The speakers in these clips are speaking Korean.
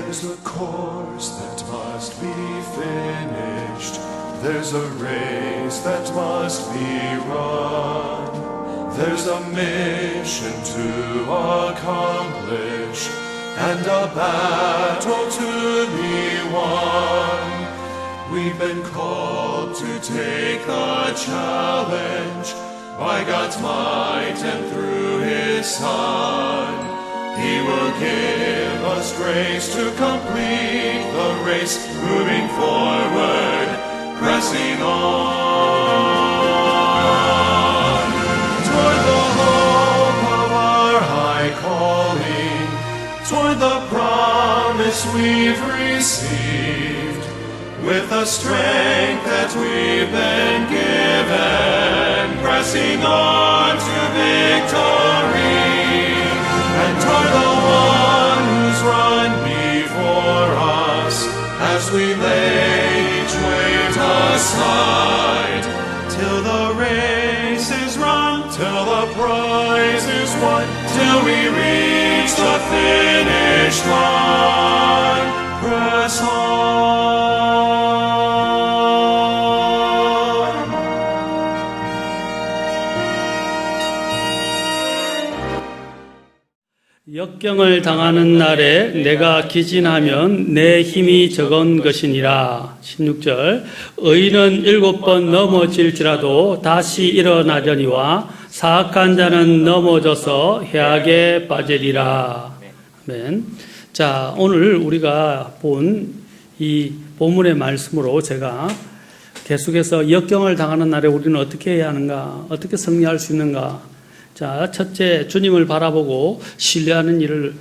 There's a course that must be finished. There's a race that must be run. There's a mission to accomplish and a battle to be won. We've been called to take the challenge by God's might and through His Son. He will give us grace to complete the race, moving forward, pressing on toward the hope of our high calling, toward the promise we've received, with the strength that we've been given, pressing on to victory. And toward the one who's run before us, as we lay each weight aside, till the race is run, till the prize is won, till we reach the finish line. Press on. 역경을 당하는 날에 내가 기진하면 내 힘이 적은 것이니라. 16절. 의인은 7번 넘어질지라도 다시 일어나려니와 사악한 자는 넘어져서 해악에 빠지리라. 아멘. 자, 오늘 우리가 본 이 본문의 말씀으로 제가 계속해서 역경을 당하는 날에 우리는 어떻게 해야 하는가, 어떻게 승리할 수 있는가. 자, 첫째, 주님을 바라보고 신뢰하는 일을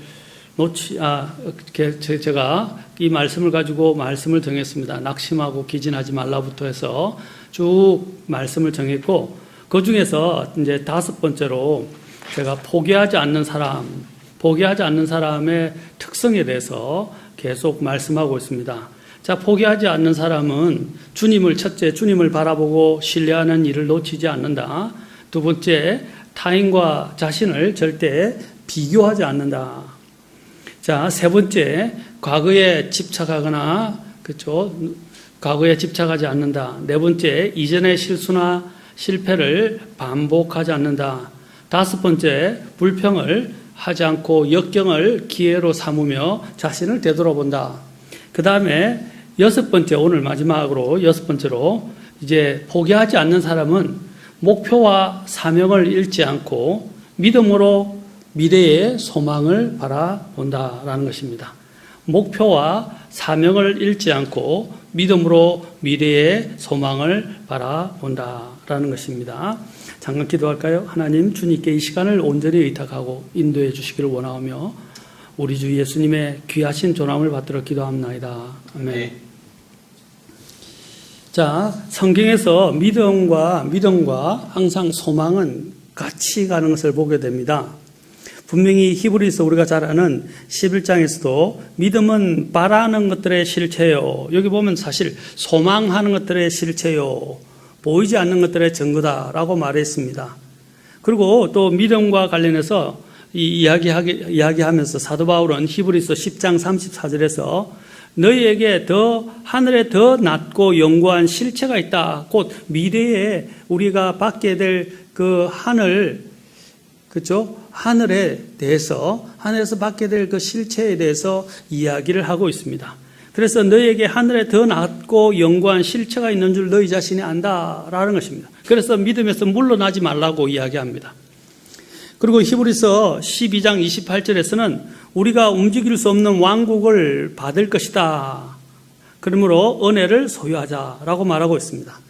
제가 이 말씀을 가지고 말씀을 정했습니다. 낙심하고 기진하지 말라부터 해서 쭉 말씀을 정했고, 그 중에서 이제 5번째로 제가 포기하지 않는 사람의 특성에 대해서 계속 말씀하고 있습니다. 자, 포기하지 않는 사람은 첫째, 주님을 바라보고 신뢰하는 일을 놓치지 않는다. 두 번째, 타인과 자신을 절대 비교하지 않는다. 자, 세 번째, 과거에 집착하거나, 그렇죠? 과거에 집착하지 않는다. 네 번째, 이전의 실수나 실패를 반복하지 않는다. 다섯 번째, 불평을 하지 않고 역경을 기회로 삼으며 자신을 되돌아본다. 그 다음에 여섯 번째, 오늘 마지막으로 여섯 번째로 이제 포기하지 않는 사람은 목표와 사명을 잃지 않고 믿음으로 미래의 소망을 바라본다라는 것입니다. 목표와 사명을 잃지 않고 믿음으로 미래의 소망을 바라본다라는 것입니다. 잠깐 기도할까요? 하나님, 주님께 이 시간을 온전히 의탁하고 인도해 주시기를 원하오며 우리 주 예수님의 귀하신 존함을 받들어 기도합나이다. 아멘. 네. 자, 성경에서 믿음과 항상 소망은 같이 가는 것을 보게 됩니다. 분명히 히브리서 우리가 잘 아는 11장에서도 믿음은 바라는 것들의 실체요. 여기 보면 사실 소망하는 것들의 실체요. 보이지 않는 것들의 증거다라고 말했습니다. 그리고 또 믿음과 관련해서 이야기하면서 사도 바울은 히브리서 10장 34절에서 너희에게 하늘에 더 낮고 영구한 실체가 있다. 곧 미래에 우리가 받게 될 그 하늘, 그렇죠? 하늘에 대해서, 하늘에서 받게 될 그 실체에 대해서 이야기를 하고 있습니다. 그래서 너희에게 하늘에 더 낮고 영구한 실체가 있는 줄 너희 자신이 안다라는 것입니다. 그래서 믿음에서 물러나지 말라고 이야기합니다. 그리고 히브리서 12장 28절에서는 우리가 움직일 수 없는 왕국을 받을 것이다. 그러므로 은혜를 소유하자라고 말하고 있습니다.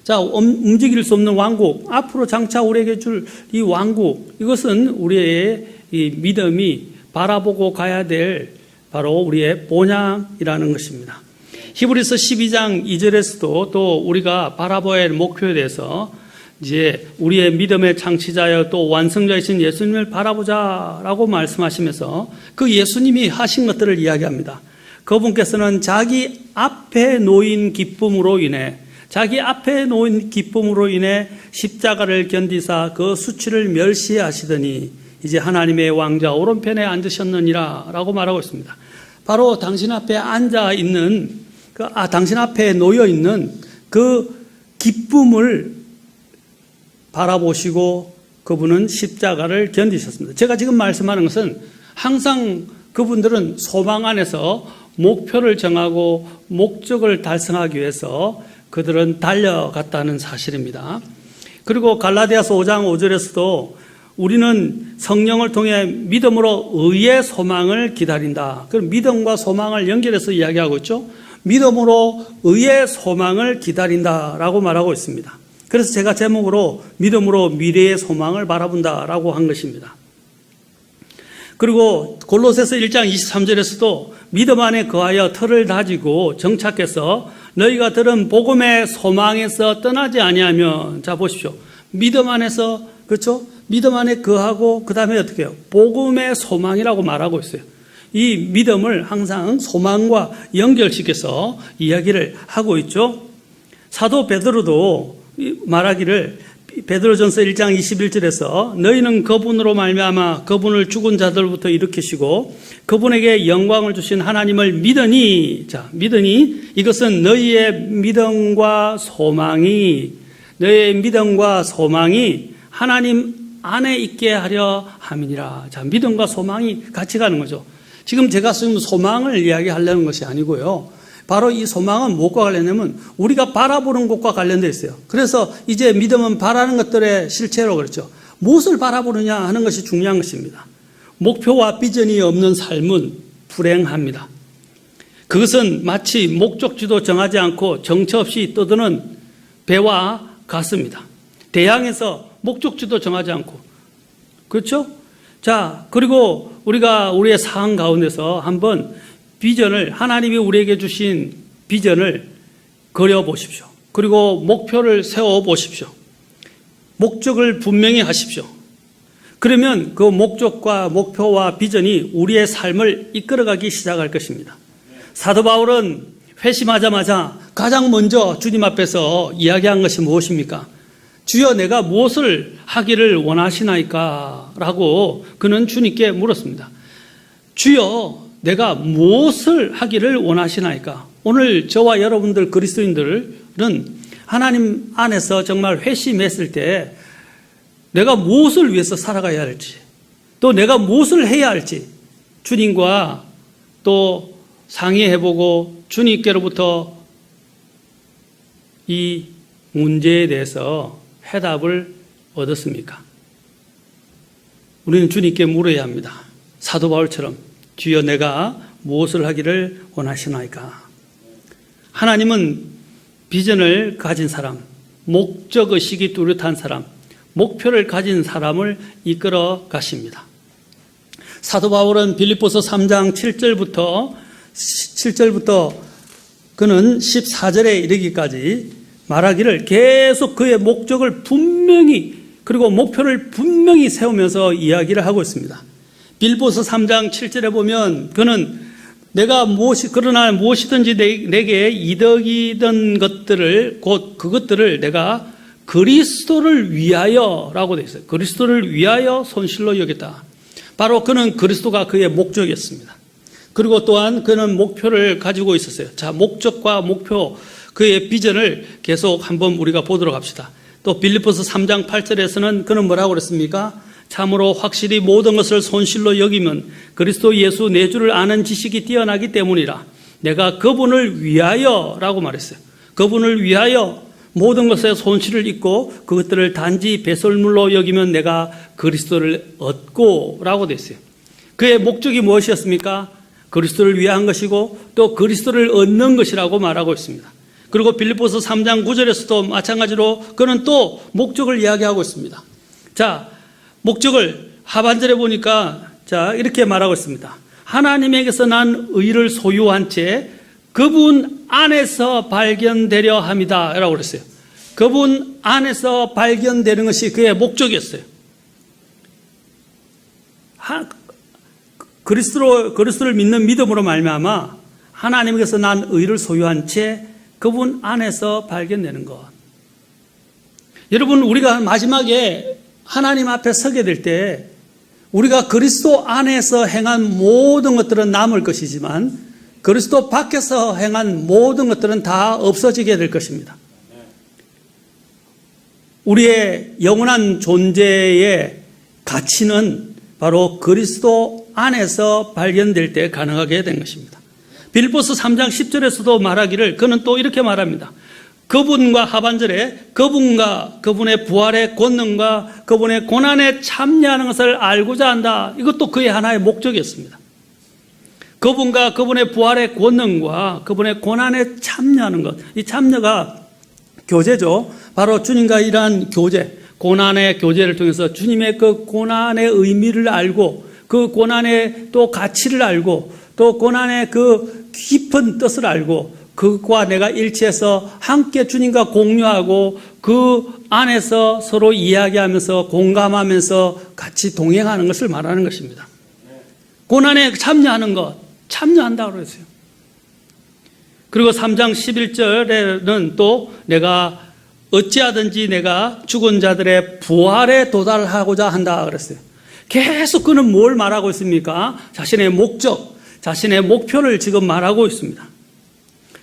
자, 움직일 수 없는 왕국, 앞으로 장차 우리에게 줄 이 왕국, 이것은 우리의 이 믿음이 바라보고 가야 될 바로 우리의 본향이라는 것입니다. 히브리서 12장 2절에서도 또 우리가 바라봐야 할 목표에 대해서 이제 우리의 믿음의 창시자여 또 완성자이신 예수님을 바라보자라고 말씀하시면서 그 예수님이 하신 것들을 이야기합니다. 그분께서는 자기 앞에 놓인 기쁨으로 인해 십자가를 견디사 그 수치를 멸시하시더니 이제 하나님의 왕자 오른편에 앉으셨느니라 라고 말하고 있습니다. 바로 당신 앞에 앉아 있는, 당신 앞에 놓여 있는 그 기쁨을 바라보시고 그분은 십자가를 견디셨습니다. 제가 지금 말씀하는 것은 항상 그분들은 소망 안에서 목표를 정하고 목적을 달성하기 위해서 그들은 달려갔다는 사실입니다. 그리고 갈라디아서 5장 5절에서도 우리는 성령을 통해 믿음으로 의의 소망을 기다린다. 그럼 믿음과 소망을 연결해서 이야기하고 있죠. 믿음으로 의의 소망을 기다린다라고 말하고 있습니다. 그래서 제가 제목으로 믿음으로 미래의 소망을 바라본다라고 한 것입니다. 그리고 골로새서 1장 23절에서도 믿음 안에 거하여 터를 다지고 정착해서 너희가 들은 복음의 소망에서 떠나지 아니하면, 자 보십시오. 믿음 안에서, 그렇죠? 믿음 안에 거하고 그 다음에 어떻게 해요? 복음의 소망이라고 말하고 있어요. 이 믿음을 항상 소망과 연결시켜서 이야기를 하고 있죠. 사도 베드로도 말하기를 베드로전서 1장 21절에서 너희는 그분으로 말미암아 그분을 죽은 자들부터 일으키시고 그분에게 영광을 주신 하나님을 믿으니, 자 믿으니 이것은 너희의 믿음과 소망이 하나님 안에 있게 하려 함이니라. 자, 믿음과 소망이 같이 가는 거죠. 지금 제가 지금 소망을 이야기하려는 것이 아니고요. 바로 이 소망은 무엇과 관련되면 우리가 바라보는 것과 관련되어 있어요. 그래서 이제 믿음은 바라는 것들의 실체로 그렇죠. 무엇을 바라보느냐 하는 것이 중요한 것입니다. 목표와 비전이 없는 삶은 불행합니다. 그것은 마치 목적지도 정하지 않고 정처 없이 떠드는 배와 같습니다. 대양에서 목적지도 정하지 않고, 그렇죠? 자, 그리고 우리가 우리의 상황 가운데서 한번 비전을, 하나님이 우리에게 주신 비전을 그려보십시오. 그리고 목표를 세워보십시오. 목적을 분명히 하십시오. 그러면 그 목적과 목표와 비전이 우리의 삶을 이끌어가기 시작할 것입니다. 사도 바울은 회심하자마자 가장 먼저 주님 앞에서 이야기한 것이 무엇입니까? 주여 내가 무엇을 하기를 원하시나이까? 라고 그는 주님께 물었습니다. 주여 내가 무엇을 하기를 원하시나이까? 오늘 저와 여러분들 그리스도인들은 하나님 안에서 정말 회심했을 때 내가 무엇을 위해서 살아가야 할지, 또 내가 무엇을 해야 할지 주님과 또 상의해보고 주님께로부터 이 문제에 대해서 해답을 얻었습니까? 우리는 주님께 물어야 합니다. 사도 바울처럼 주여 내가 무엇을 하기를 원하시나이까? 하나님은 비전을 가진 사람, 목적의식이 뚜렷한 사람, 목표를 가진 사람을 이끌어 가십니다. 사도 바울은 빌립보서 3장 7절부터 그는 14절에 이르기까지 말하기를 계속 그의 목적을 분명히 그리고 목표를 분명히 세우면서 이야기를 하고 있습니다. 빌립보서 3장 7절에 보면 그는 그러나 무엇이든지 내게 이득이던 것들을 곧 그것들을 내가 그리스도를 위하여라고 되어 있어요. 그리스도를 위하여 손실로 여겼다. 바로 그는 그리스도가 그의 목적이었습니다. 그리고 또한 그는 목표를 가지고 있었어요. 자, 목적과 목표, 그의 비전을 계속 한번 우리가 보도록 합시다. 또 빌립보서 3장 8절에서는 그는 뭐라고 그랬습니까? 참으로 확실히 모든 것을 손실로 여기면 그리스도 예수 내 주를 아는 지식이 뛰어나기 때문이라. 내가 그분을 위하여라고 말했어요. 그분을 위하여 모든 것에 손실을 입고 그것들을 단지 배설물로 여기면 내가 그리스도를 얻고라고 됐어요. 그의 목적이 무엇이었습니까? 그리스도를 위한 것이고 또 그리스도를 얻는 것이라고 말하고 있습니다. 그리고 빌립보서 3장 9절에서도 마찬가지로 그는 또 목적을 이야기하고 있습니다. 자, 목적을 하반절에 보니까 자, 이렇게 말하고 있습니다. 하나님에게서 난 의를 소유한 채 그분 안에서 발견되려 합니다. 라고 그랬어요. 그분 안에서 발견되는 것이 그의 목적이었어요. 그리스도를 믿는 믿음으로 말미암아 하나님께서 난 의를 소유한 채 그분 안에서 발견되는 것. 여러분, 우리가 마지막에 하나님 앞에 서게 될 때 우리가 그리스도 안에서 행한 모든 것들은 남을 것이지만 그리스도 밖에서 행한 모든 것들은 다 없어지게 될 것입니다. 우리의 영원한 존재의 가치는 바로 그리스도 안에서 발견될 때 가능하게 된 것입니다. 빌립보서 3장 10절에서도 말하기를 그는 또 이렇게 말합니다. 그분과 하반절에 그분과 그분의 부활의 권능과 그분의 고난에 참여하는 것을 알고자 한다. 이것도 그의 하나의 목적이었습니다. 그분과 그분의 부활의 권능과 그분의 고난에 참여하는 것. 이 참여가 교제죠. 바로 주님과 이러한 교제, 고난의 교제를 통해서 주님의 그 고난의 의미를 알고 그 고난의 또 가치를 알고 또 고난의 그 깊은 뜻을 알고 그것과 내가 일치해서 함께 주님과 공유하고 그 안에서 서로 이야기하면서 공감하면서 같이 동행하는 것을 말하는 것입니다. 고난에 참여하는 것, 참여한다고 그랬어요. 그리고 3장 11절에는 또 내가 어찌하든지 내가 죽은 자들의 부활에 도달하고자 한다 그랬어요. 계속 그는 뭘 말하고 있습니까? 자신의 목적, 자신의 목표를 지금 말하고 있습니다.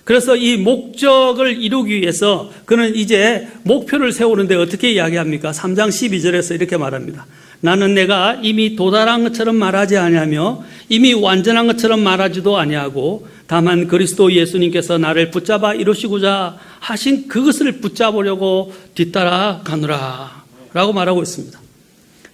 그래서 이 목적을 이루기 위해서 그는 이제 목표를 세우는데 어떻게 이야기합니까? 3장 12절에서 이렇게 말합니다. 나는 내가 이미 도달한 것처럼 말하지 아니하며 이미 완전한 것처럼 말하지도 아니하고 다만 그리스도 예수님께서 나를 붙잡아 이루시고자 하신 그것을 붙잡으려고 뒤따라 가노라 라고 말하고 있습니다.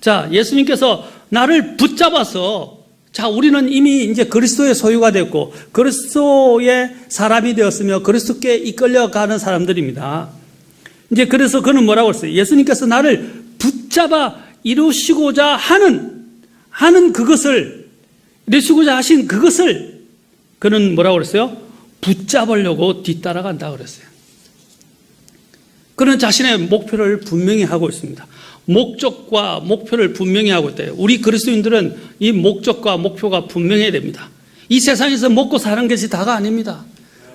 자, 예수님께서 나를 붙잡아서 자, 우리는 이미 이제 그리스도의 소유가 됐고 그리스도의 사람이 되었으며 그리스도께 이끌려가는 사람들입니다. 이제 그래서 그는 뭐라고 했어요? 예수님께서 나를 붙잡아 이루시고자 하는 그것을 이루시고자 하신 그것을 그는 뭐라고 그랬어요? 붙잡으려고 뒤따라간다고 그랬어요. 그는 자신의 목표를 분명히 하고 있습니다. 목적과 목표를 분명히 하고 있대요. 우리 그리스도인들은 이 목적과 목표가 분명해야 됩니다. 이 세상에서 먹고 사는 것이 다가 아닙니다.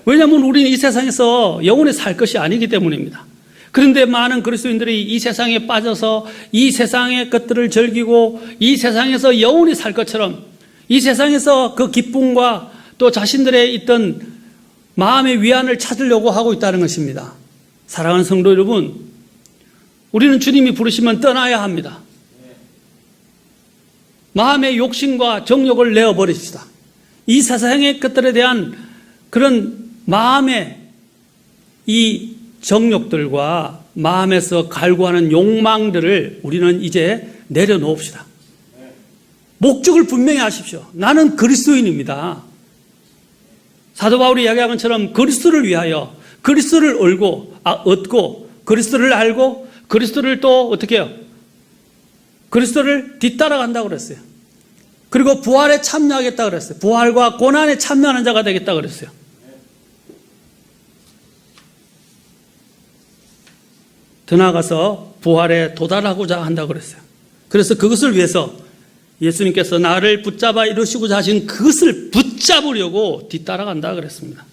왜냐하면 우리는 이 세상에서 영원히 살 것이 아니기 때문입니다. 그런데 많은 그리스도인들이 이 세상에 빠져서 이 세상의 것들을 즐기고 이 세상에서 영원히 살 것처럼 이 세상에서 그 기쁨과 또 자신들의 있던 마음의 위안을 찾으려고 하고 있다는 것입니다. 사랑하는 성도 여러분, 우리는 주님이 부르시면 떠나야 합니다. 마음의 욕심과 정욕을 내어버립시다. 이 세상의 것들에 대한 그런 마음의 이 정욕들과 마음에서 갈구하는 욕망들을 우리는 이제 내려놓읍시다. 목적을 분명히 하십시오. 나는 그리스도인입니다. 사도 바울이 이야기한 것처럼 그리스도를 위하여 그리스도를 얻고 그리스도를 알고 그리스도를 또 어떻게 해요? 그리스도를 뒤따라간다고 그랬어요. 그리고 부활에 참여하겠다고 그랬어요. 부활과 고난에 참여하는 자가 되겠다고 그랬어요. 더 나아가서 부활에 도달하고자 한다고 그랬어요. 그래서 그것을 위해서 예수님께서 나를 붙잡아 이루시고자 하신 그것을 붙잡으려고 뒤따라간다 그랬습니다.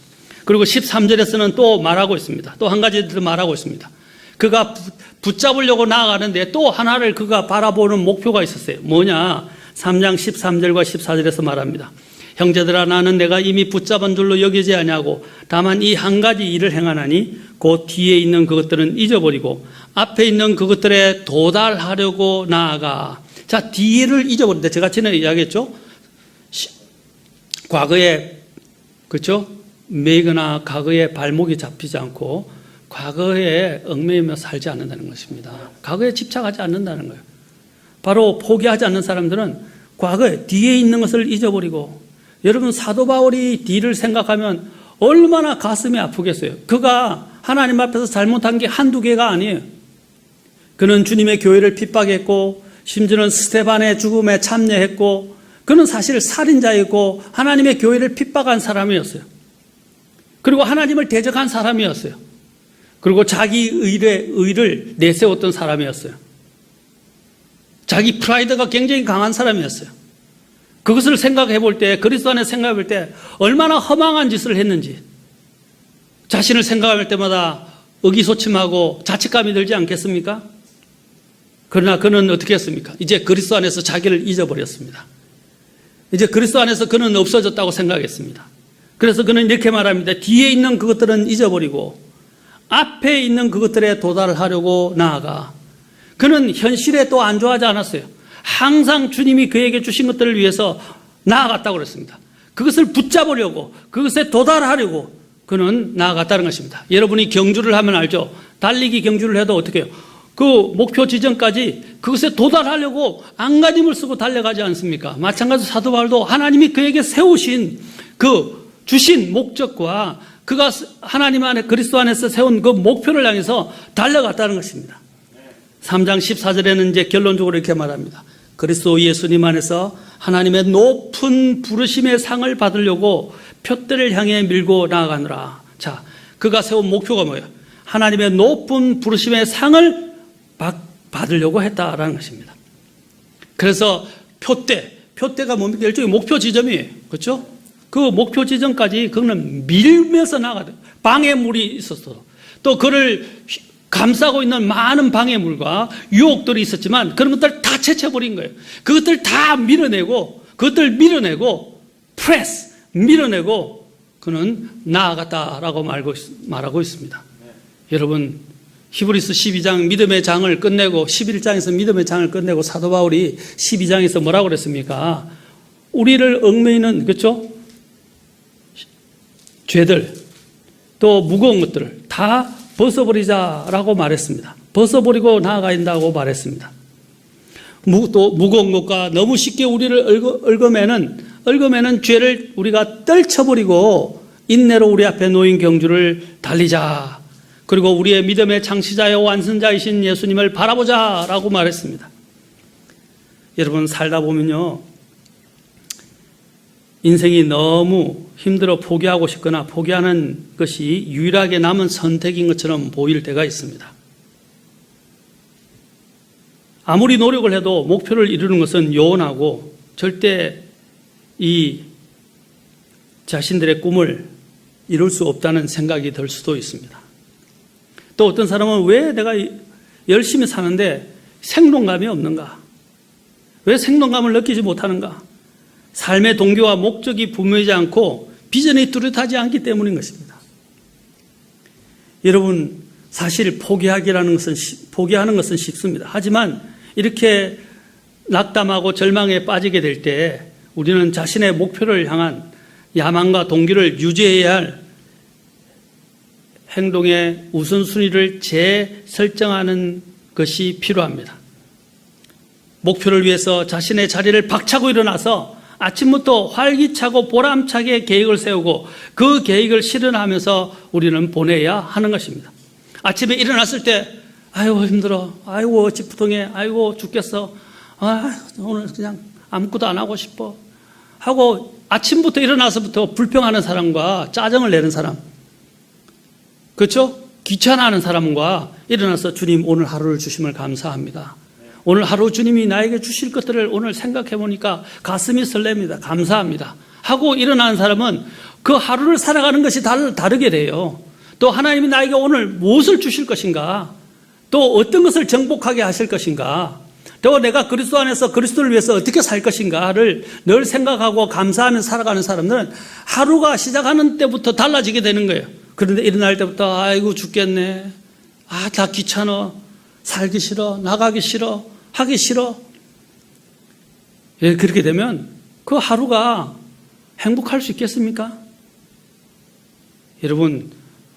그리고 13절에서는 또 말하고 있습니다. 또 한 가지 더 말하고 있습니다. 그가 붙잡으려고 나아가는데 또 하나를 그가 바라보는 목표가 있었어요. 뭐냐? 3장 13절과 14절에서 말합니다. 형제들아, 나는 내가 이미 붙잡은 줄로 여기지 아니하고 다만 이 한 가지 일을 행하나니 그 뒤에 있는 그것들은 잊어버리고 앞에 있는 그것들에 도달하려고 나아가. 자, 뒤를 잊어버린다. 제가 전에 이야기했죠. 과거에 그렇죠? 매거나 과거에 발목이 잡히지 않고 과거에 얽매이며 살지 않는다는 것입니다. 과거에 집착하지 않는다는 거예요. 바로 포기하지 않는 사람들은 과거에 뒤에 있는 것을 잊어버리고, 여러분 사도 바울이 뒤를 생각하면 얼마나 가슴이 아프겠어요. 그가 하나님 앞에서 잘못한 게 한두 개가 아니에요. 그는 주님의 교회를 핍박했고 심지어는 스데반의 죽음에 참여했고 그는 사실 살인자였고 하나님의 교회를 핍박한 사람이었어요. 그리고 하나님을 대적한 사람이었어요. 그리고 자기 의를 내세웠던 사람이었어요. 자기 프라이드가 굉장히 강한 사람이었어요. 그것을 생각해 볼 때, 그리스도 안에 생각해 볼 때 얼마나 허망한 짓을 했는지 자신을 생각할 때마다 의기소침하고 자책감이 들지 않겠습니까? 그러나 그는 어떻게 했습니까? 이제 그리스도 안에서 자기를 잊어버렸습니다. 이제 그리스도 안에서 그는 없어졌다고 생각했습니다. 그래서 그는 이렇게 말합니다. 뒤에 있는 그것들은 잊어버리고 앞에 있는 그것들에 도달하려고 나아가. 그는 현실에 또 안주하지 않았어요. 항상 주님이 그에게 주신 것들을 위해서 나아갔다고 그랬습니다. 그것을 붙잡으려고, 그것에 도달하려고 그는 나아갔다는 것입니다. 여러분이 경주를 하면 알죠? 달리기 경주를 해도 어떻게 해요? 그 목표 지점까지 그것에 도달하려고 안간힘을 쓰고 달려가지 않습니까? 마찬가지로 사도 바울도 하나님이 그에게 세우신 그 주신 목적과 그가 하나님 안에 그리스도 안에서 세운 그 목표를 향해서 달려갔다는 것입니다. 3장 14절에는 이제 결론적으로 이렇게 말합니다. 그리스도 예수님 안에서 하나님의 높은 부르심의 상을 받으려고 표대를 향해 밀고 나아가느라. 자, 그가 세운 목표가 뭐예요? 하나님의 높은 부르심의 상을 받으려고 했다라는 것입니다. 그래서 표대가 뭡니까? 일종의 목표 지점이에요. 그렇죠? 그 목표 지점까지 그는 밀면서 나가요. 방해물이 있었어. 또 그를 감싸고 있는 많은 방해물과 유혹들이 있었지만 그런 것들 다 채쳐버린 거예요. 그것들 다 밀어내고 밀어내고 그는 나아갔다라고 말하고 있습니다. 여러분, 히브리서 12장 믿음의 장을 끝내고 11장에서 믿음의 장을 끝내고 사도 바울이 12장에서 뭐라고 그랬습니까? 우리를 얽매이는, 그렇죠? 죄들 또 무거운 것들을 다 벗어버리자라고 말했습니다. 벗어버리고 나아가야 한다고 말했습니다. 또 무거운 것과 너무 쉽게 우리를 얽어매는 죄를 우리가 떨쳐버리고 인내로 우리 앞에 놓인 경주를 달리자. 그리고 우리의 믿음의 창시자여 완성자이신 예수님을 바라보자라고 말했습니다. 여러분, 살다 보면요, 인생이 너무 힘들어 포기하고 싶거나 포기하는 것이 유일하게 남은 선택인 것처럼 보일 때가 있습니다. 아무리 노력을 해도 목표를 이루는 것은 요원하고 절대 이 자신들의 꿈을 이룰 수 없다는 생각이 들 수도 있습니다. 또 어떤 사람은 왜 내가 열심히 사는데 생동감이 없는가? 왜 생동감을 느끼지 못하는가? 삶의 동기와 목적이 분명하지 않고 비전이 뚜렷하지 않기 때문인 것입니다. 여러분, 사실 포기하는 것은 쉽습니다. 하지만 이렇게 낙담하고 절망에 빠지게 될 때 우리는 자신의 목표를 향한 야망과 동기를 유지해야 할 행동의 우선순위를 재설정하는 것이 필요합니다. 목표를 위해서 자신의 자리를 박차고 일어나서 아침부터 활기차고 보람차게 계획을 세우고 그 계획을 실현하면서 우리는 보내야 하는 것입니다. 아침에 일어났을 때 아이고 힘들어, 아이고 어찌 부통해, 아이고 죽겠어, 오늘 그냥 아무것도 안 하고 싶어 하고 아침부터 일어나서부터 불평하는 사람과 짜증을 내는 사람, 그렇죠? 귀찮아하는 사람과 일어나서 주님 오늘 하루를 주심을 감사합니다. 오늘 하루 주님이 나에게 주실 것들을 오늘 생각해 보니까 가슴이 설렙니다. 감사합니다. 하고 일어나는 사람은 그 하루를 살아가는 것이 다르게 돼요. 또 하나님이 나에게 오늘 무엇을 주실 것인가? 또 어떤 것을 정복하게 하실 것인가? 또 내가 그리스도 안에서 그리스도를 위해서 어떻게 살 것인가를 늘 생각하고 감사하면서 살아가는 사람들은 하루가 시작하는 때부터 달라지게 되는 거예요. 그런데 일어날 때부터 아이고 죽겠네. 다 귀찮아. 살기 싫어. 나가기 싫어. 하기 싫어. 예, 그렇게 되면 그 하루가 행복할 수 있겠습니까? 여러분,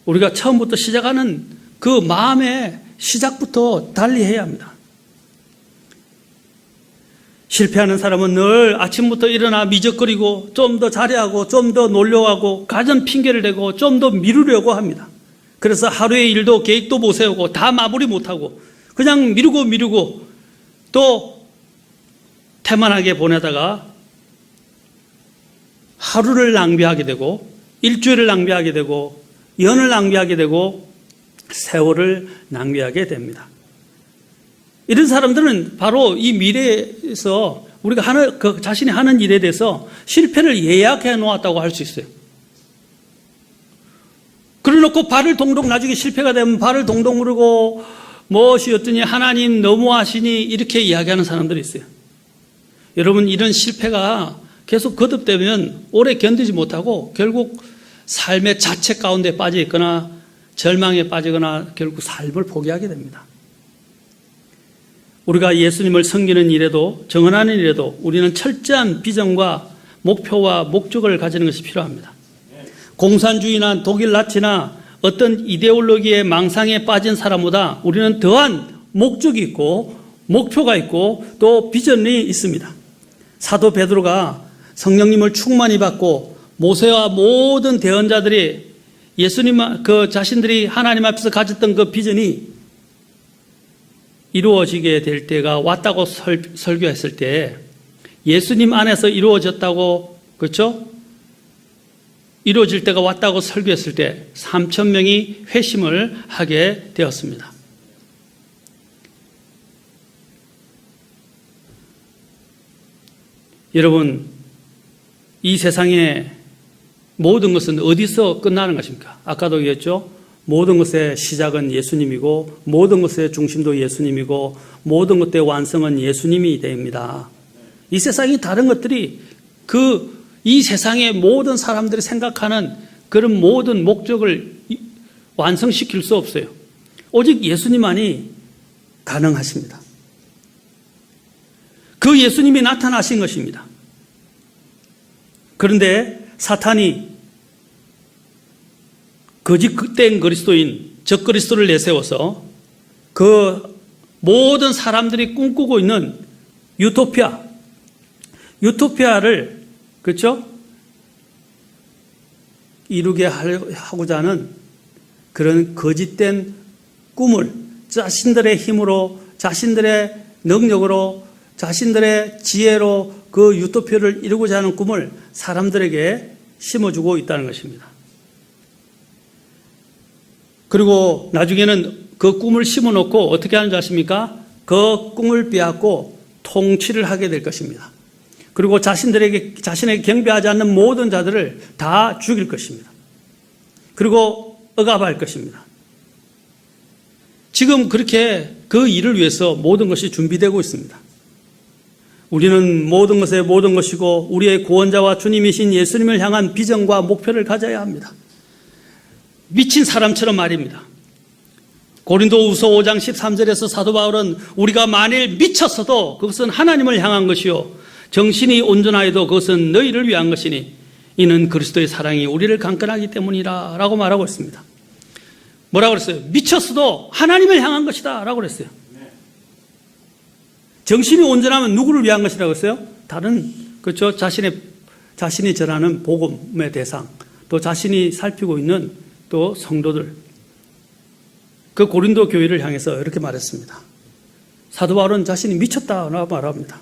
우리가 처음부터 시작하는 그 마음의 시작부터 달리해야 합니다. 실패하는 사람은 늘 아침부터 일어나 미적거리고 좀 더 잘해하고 좀 더 놀려하고 가전 핑계를 대고 좀 더 미루려고 합니다. 그래서 하루의 일도 계획도 못 세우고 다 마무리 못하고 그냥 미루고 또 태만하게 보내다가 하루를 낭비하게 되고 일주일을 낭비하게 되고 연을 낭비하게 되고 세월을 낭비하게 됩니다. 이런 사람들은 바로 이 미래에서 우리가 자신이 하는 일에 대해서 실패를 예약해 놓았다고 할 수 있어요. 그래 놓고 발을 동동 나중에 실패가 되면 발을 동동 무르고 무엇이었더니 하나님 너무하시니 이렇게 이야기하는 사람들이 있어요. 여러분, 이런 실패가 계속 거듭되면 오래 견디지 못하고 결국 삶의 자책 가운데 빠져 있거나 절망에 빠지거나 결국 삶을 포기하게 됩니다. 우리가 예수님을 섬기는 일에도 정언하는 일에도 우리는 철저한 비전과 목표와 목적을 가지는 것이 필요합니다. 공산주의나 독일 나치나 어떤 이데올로기의 망상에 빠진 사람보다 우리는 더한 목적이 있고 목표가 있고 또 비전이 있습니다. 사도 베드로가 성령님을 충만히 받고 모세와 모든 대언자들이 예수님 그 자신들이 하나님 앞에서 가졌던 그 비전이 이루어지게 될 때가 왔다고 설교했을 때 예수님 안에서 이루어졌다고, 그렇죠? 이루어질 때가 왔다고 설교했을 때 3,000명이 회심을 하게 되었습니다. 여러분, 이 세상의 모든 것은 어디서 끝나는 것입니까? 아까도 얘기했죠? 모든 것의 시작은 예수님이고 모든 것의 중심도 예수님이고 모든 것의 완성은 예수님이 됩니다. 이 세상이 다른 것들이 이 세상의 모든 사람들이 생각하는 그런 모든 목적을 완성시킬 수 없어요. 오직 예수님만이 가능하십니다. 그 예수님이 나타나신 것입니다. 그런데 사탄이 거짓된 그리스도인, 적그리스도를 내세워서 그 모든 사람들이 꿈꾸고 있는 유토피아를, 그렇죠? 이루게 하고자 하는 그런 거짓된 꿈을 자신들의 힘으로, 자신들의 능력으로, 자신들의 지혜로 그 유토피아를 이루고자 하는 꿈을 사람들에게 심어주고 있다는 것입니다. 그리고 나중에는 그 꿈을 심어놓고 어떻게 하는지 아십니까? 그 꿈을 빼앗고 통치를 하게 될 것입니다. 그리고 자신에게 경배하지 않는 모든 자들을 다 죽일 것입니다. 그리고 억압할 것입니다. 지금 그렇게 그 일을 위해서 모든 것이 준비되고 있습니다. 우리는 모든 것의 모든 것이고 우리의 구원자와 주님이신 예수님을 향한 비전과 목표를 가져야 합니다. 미친 사람처럼 말입니다. 고린도후서 5장 13절에서 사도 바울은 우리가 만일 미쳤어도 그것은 하나님을 향한 것이요 정신이 온전하여도 그것은 너희를 위한 것이니 이는 그리스도의 사랑이 우리를 강건하기 때문이라 라고 말하고 있습니다. 뭐라고 그랬어요? 미쳤어도 하나님을 향한 것이다 라고 그랬어요. 정신이 온전하면 누구를 위한 것이라고 했어요? 다른, 그렇죠? 자신이 전하는 복음의 대상, 또 자신이 살피고 있는 또 성도들, 그 고린도 교회를 향해서 이렇게 말했습니다. 사도 바울은 자신이 미쳤다라고 말합니다.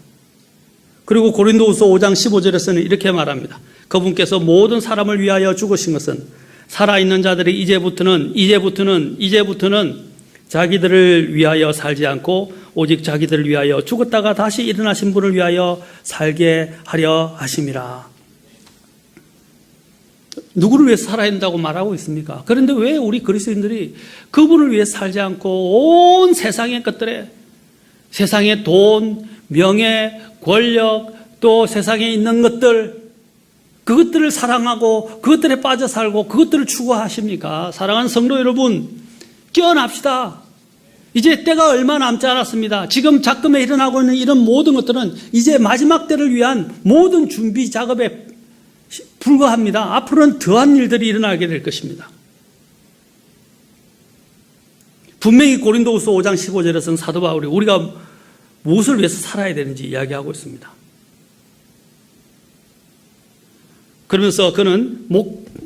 그리고 고린도후서 5장 15절에서는 이렇게 말합니다. 그분께서 모든 사람을 위하여 죽으신 것은 살아있는 자들이 이제부터는 자기들을 위하여 살지 않고 오직 자기들을 위하여 죽었다가 다시 일어나신 분을 위하여 살게 하려 하심이라. 누구를 위해서 살아야 한다고 말하고 있습니까? 그런데 왜 우리 그리스도인들이 그분을 위해 살지 않고 온 세상의 것들에, 세상의 돈, 명예, 권력, 또 세상에 있는 것들, 그것들을 사랑하고 그것들에 빠져 살고 그것들을 추구하십니까? 사랑하는 성도 여러분, 깨어납시다. 이제 때가 얼마 남지 않았습니다. 지금 작금에 일어나고 있는 이런 모든 것들은 이제 마지막 때를 위한 모든 준비 작업에 불과합니다. 앞으로는 더한 일들이 일어나게 될 것입니다. 분명히 고린도후서 5장 15절에서는 사도 바울이 우리가 무엇을 위해서 살아야 되는지 이야기하고 있습니다. 그러면서 그는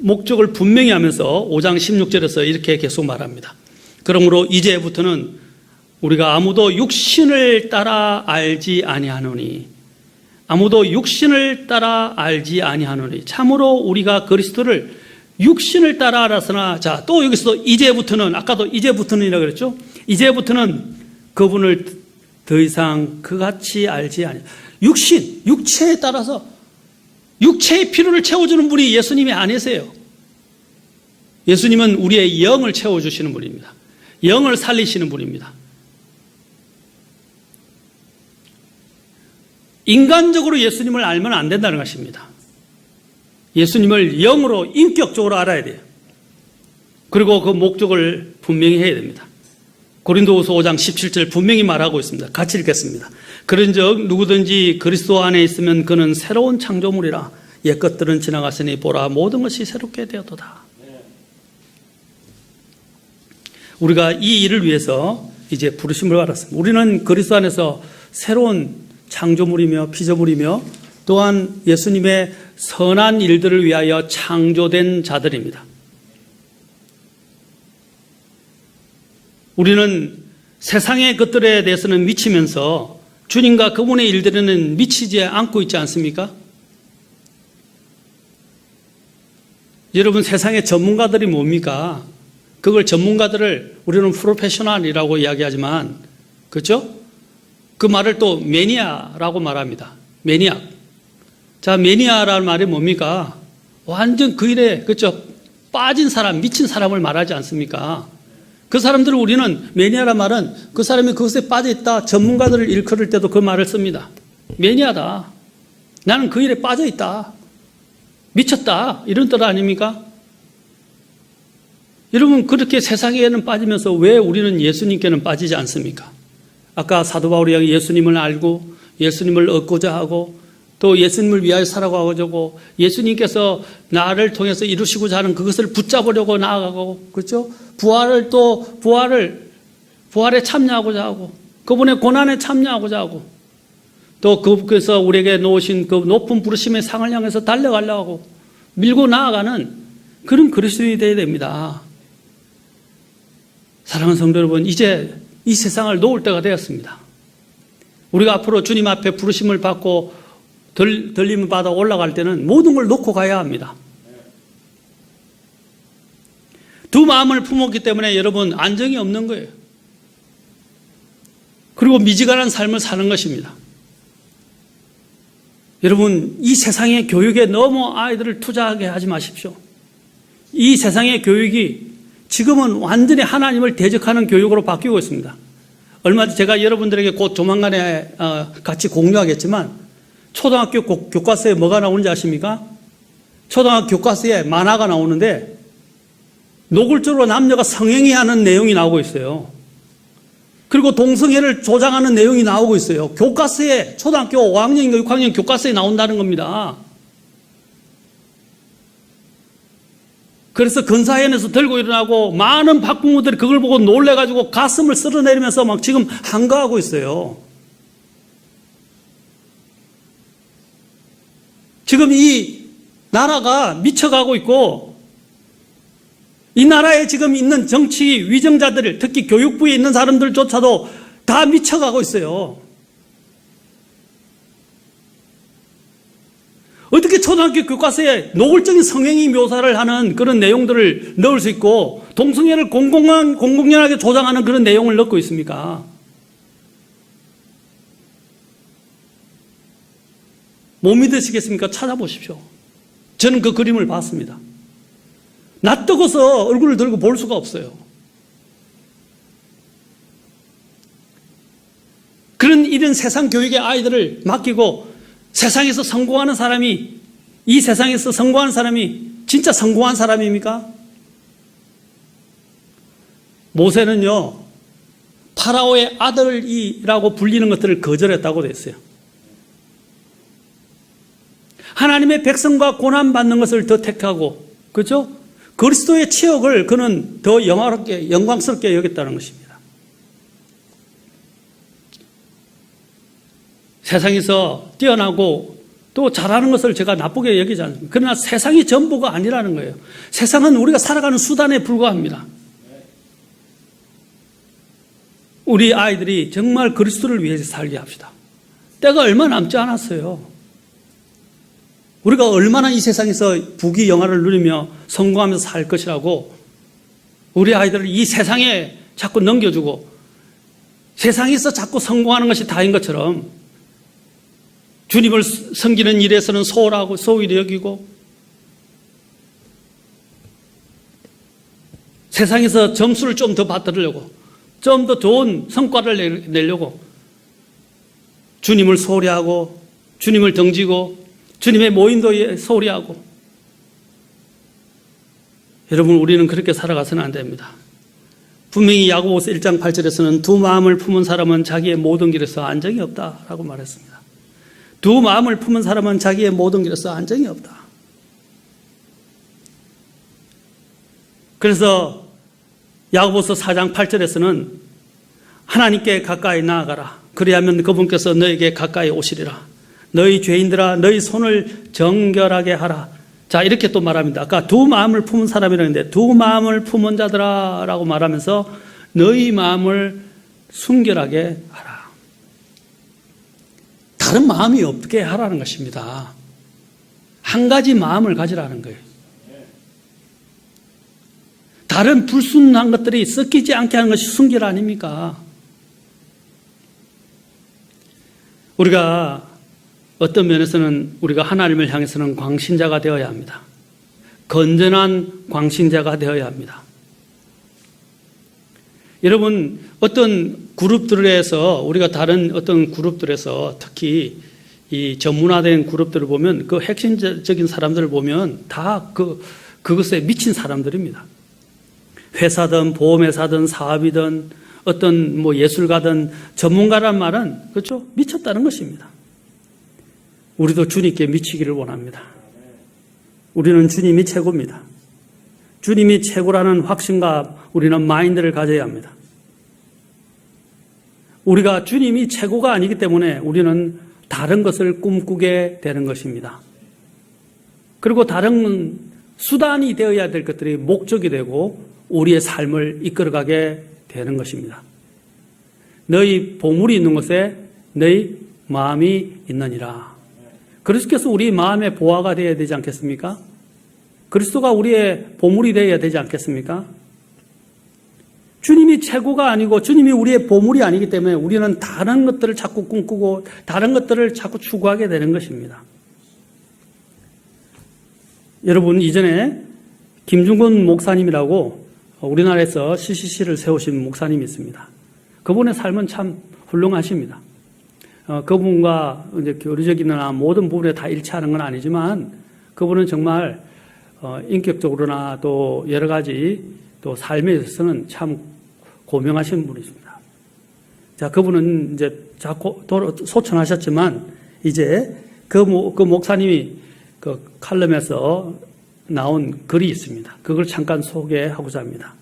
목적을 분명히 하면서 5장 16절에서 이렇게 계속 말합니다. 그러므로 이제부터는 우리가 아무도 육신을 따라 알지 아니하노니, 아무도 육신을 따라 알지 아니하노니, 참으로 우리가 그리스도를 육신을 따라 알았으나, 자, 또 여기서 이제부터는, 아까도 이제부터는이라고 그랬죠? 이제부터는 그분을 더 이상 그같이 알지 아니. 육체에 따라서 육체의 필요를 채워주는 분이 예수님이 아니세요. 예수님은 우리의 영을 채워주시는 분입니다. 영을 살리시는 분입니다. 인간적으로 예수님을 알면 안 된다는 것입니다. 예수님을 영으로 인격적으로 알아야 돼요. 그리고 그 목적을 분명히 해야 됩니다. 고린도후서 5장 17절 분명히 말하고 있습니다. 같이 읽겠습니다. 그런즉 누구든지 그리스도 안에 있으면 그는 새로운 창조물이라. 옛 것들은 지나갔으니 보라 모든 것이 새롭게 되었도다. 우리가 이 일을 위해서 이제 부르심을 받았습니다. 우리는 그리스도 안에서 새로운 창조물이며 피조물이며 또한 예수님의 선한 일들을 위하여 창조된 자들입니다. 우리는 세상의 것들에 대해서는 미치면서 주님과 그분의 일들에는 미치지 않고 있지 않습니까? 여러분, 세상의 전문가들이 뭡니까? 그걸 전문가들을 우리는 프로페셔널이라고 이야기하지만, 그렇죠? 그 말을 또 매니아라고 말합니다. 매니악. 자, 매니아라는 말이 뭡니까? 완전 그 일에, 그렇죠? 빠진 사람, 미친 사람을 말하지 않습니까? 그 사람들을 우리는 매니아란 말은 그 사람이 그것에 빠져있다. 전문가들을 일컬을 때도 그 말을 씁니다. 매니아다. 나는 그 일에 빠져있다. 미쳤다. 이런 뜻 아닙니까? 여러분, 그렇게 세상에는 빠지면서 왜 우리는 예수님께는 빠지지 않습니까? 아까 사도 바울이 예수님을 알고 예수님을 얻고자 하고 또 예수님을 위하여 살아가고자 하고 예수님께서 나를 통해서 이루시고자 하는 그것을 붙잡으려고 나아가고, 그렇죠? 부활에 참여하고자 하고 그분의 고난에 참여하고자 하고 또 그분께서 우리에게 놓으신 그 높은 부르심의 상을 향해서 달려가려고 하고 밀고 나아가는 그런 그리스도인이 되어야 됩니다. 사랑하는 성도 여러분, 이제 이 세상을 놓을 때가 되었습니다. 우리가 앞으로 주님 앞에 부르심을 받고 들림을 받아 올라갈 때는 모든 걸 놓고 가야 합니다. 두 마음을 품었기 때문에 여러분 안정이 없는 거예요. 그리고 미지근한 삶을 사는 것입니다. 여러분, 이 세상의 교육에 너무 아이들을 투자하게 하지 마십시오. 이 세상의 교육이 지금은 완전히 하나님을 대적하는 교육으로 바뀌고 있습니다. 얼마 전 제가 여러분들에게 곧 조만간에 같이 공유하겠지만 초등학교 교과서에 뭐가 나오는지 아십니까? 초등학교 교과서에 만화가 나오는데 노골적으로 남녀가 성행위하는 내용이 나오고 있어요. 그리고 동성애를 조장하는 내용이 나오고 있어요. 교과서에 초등학교 5학년인가 6학년 교과서에 나온다는 겁니다. 그래서 근사회에서 들고 일어나고 많은 학부모들이 그걸 보고 놀래가지고 가슴을 쓸어내리면서 막 지금 한가하고 있어요. 지금 이 나라가 미쳐가고 있고 이 나라에 지금 있는 정치 위정자들, 특히 교육부에 있는 사람들조차도 다 미쳐가고 있어요. 어떻게 초등학교 교과서에 노골적인 성행위 묘사를 하는 그런 내용들을 넣을 수 있고 동성애를 공공연하게 조장하는 그런 내용을 넣고 있습니까? 못 믿으시겠습니까? 찾아보십시오. 저는 그 그림을 봤습니다. 낯뜨고서 얼굴을 들고 볼 수가 없어요. 그런 이런 세상 교육의 아이들을 맡기고 세상에서 성공하는 사람이, 이 세상에서 성공하는 사람이 진짜 성공한 사람입니까? 모세는요, 파라오의 아들이라고 불리는 것들을 거절했다고 되어 있어요. 하나님의 백성과 고난받는 것을 더 택하고, 그렇죠? 그리스도의 치욕을 그는 더 영광스럽게 여겼다는 것입니다. 세상에서 뛰어나고 또 잘하는 것을 제가 나쁘게 여기지 않습니다. 그러나 세상이 전부가 아니라는 거예요. 세상은 우리가 살아가는 수단에 불과합니다. 우리 아이들이 정말 그리스도를 위해서 살게 합시다. 때가 얼마 남지 않았어요. 우리가 얼마나 이 세상에서 부귀 영화를 누리며 성공하면서 살 것이라고 우리 아이들을 이 세상에 자꾸 넘겨주고 세상에서 자꾸 성공하는 것이 다인 것처럼 주님을 섬기는 일에서는 소홀하고 소홀히 여기고 세상에서 점수를 좀 더 받들려고 좀 더 좋은 성과를 내려고 주님을 소홀히 하고 주님을 등지고 주님의 모임도 소홀히 하고, 여러분, 우리는 그렇게 살아가서는 안 됩니다. 분명히 야고보서 1장 8절에서는 두 마음을 품은 사람은 자기의 모든 길에서 안정이 없다라고 말했습니다. 두 마음을 품은 사람은 자기의 모든 길에서 안정이 없다. 그래서 야고보서 4장 8절에서는 하나님께 가까이 나아가라. 그리하면 그분께서 너에게 가까이 오시리라. 너희 죄인들아, 너희 손을 정결하게 하라. 자, 이렇게 또 말합니다. 아까 두 마음을 품은 사람이라는데, 두 마음을 품은 자들아 라고 말하면서 너희 마음을 순결하게 하라. 다른 마음이 없게 하라는 것입니다. 한 가지 마음을 가지라는 거예요. 다른 불순한 것들이 섞이지 않게 하는 것이 순결 아닙니까? 우리가 어떤 면에서는 우리가 하나님을 향해서는 광신자가 되어야 합니다. 건전한 광신자가 되어야 합니다. 여러분, 어떤 그룹들에서, 우리가 다른 어떤 그룹들에서 특히 이 전문화된 그룹들을 보면 그 핵심적인 사람들을 보면 다 그것에 미친 사람들입니다. 회사든 보험회사든 사업이든 어떤 뭐 예술가든 전문가란 말은, 그렇죠? 미쳤다는 것입니다. 우리도 주님께 미치기를 원합니다. 우리는 주님이 최고입니다. 주님이 최고라는 확신과 우리는 마인드를 가져야 합니다. 우리가 주님이 최고가 아니기 때문에 우리는 다른 것을 꿈꾸게 되는 것입니다. 그리고 다른 수단이 되어야 될 것들이 목적이 되고 우리의 삶을 이끌어가게 되는 것입니다. 너희 보물이 있는 곳에 너희 마음이 있느니라. 그리스도께서 우리 마음의 보화가 되어야 되지 않겠습니까? 그리스도가 우리의 보물이 되어야 되지 않겠습니까? 주님이 최고가 아니고 주님이 우리의 보물이 아니기 때문에 우리는 다른 것들을 자꾸 꿈꾸고 다른 것들을 자꾸 추구하게 되는 것입니다. 여러분, 이전에 김중근 목사님이라고 우리나라에서 CCC를 세우신 목사님이 있습니다. 그분의 삶은 참 훌륭하십니다. 그분과 이제 교리적이나 모든 부분에 다 일치하는 건 아니지만 그분은 정말 인격적으로나 또 여러 가지 또 삶에 있어서는 참 고명하신 분이십니다. 자, 그분은 이제 자꾸 소천하셨지만 이제 그 목사님이 그 칼럼에서 나온 글이 있습니다. 그걸 잠깐 소개하고자 합니다.